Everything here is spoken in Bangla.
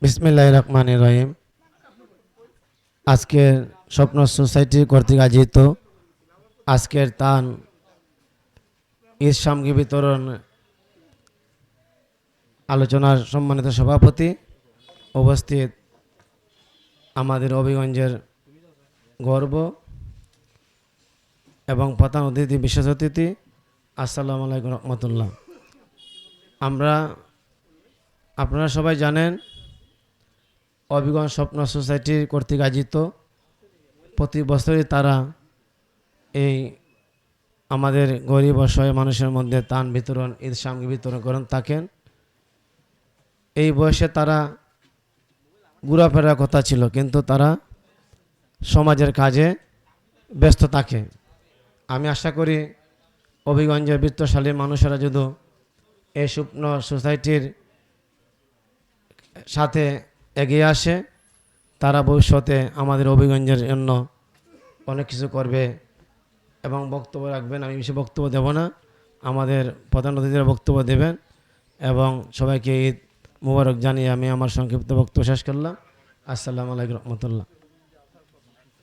বিসমিল্লাহির রহমানির রহিম। আজকের স্বপ্ন সোসাইটি কর্তৃক আয়োজিত আজকের তান ঈদ সামগ্রী বিতরণ আলোচনার সম্মানিত সভাপতি, উপস্থিত আমাদের হবিগঞ্জের গর্ব এবং প্রধান অতিথি, বিশেষ অতিথি, আসসালামু আলাইকুম রহমতুল্লাহ। আপনারা সবাই জানেন হবিগঞ্জ স্বপ্ন সোসাইটির কর্তৃক আয়োজিত প্রতি বছরই তারা এই আমাদের গরিব অসহায় মানুষের মধ্যে ত্রাণ বিতরণ, ঈদ সামগ্রী বিতরণ করেন থাকেন। এই বয়সে তারা ঘোরাফেরার কথা ছিল, কিন্তু তারা সমাজের কাজে ব্যস্ত থাকে। আমি আশা করি হবিগঞ্জের বৃত্তশালী মানুষেরা যদি এই স্বপ্ন সোসাইটির সাথে এগিয়ে আসে, তারা ভবিষ্যতে আমাদের হবিগঞ্জের জন্য অনেক কিছু করবে এবং বক্তব্য রাখবেন। আমি বেশি বক্তব্য দেব না, আমাদের প্রধান অতিথিরা বক্তব্য দেবেন এবং সবাইকে ঈদ মুবারক জানিয়ে আমি আমার সংক্ষিপ্ত বক্তব্য শেষ করলাম। আসসালামু আলাইকুম রহমতুল্লাহ।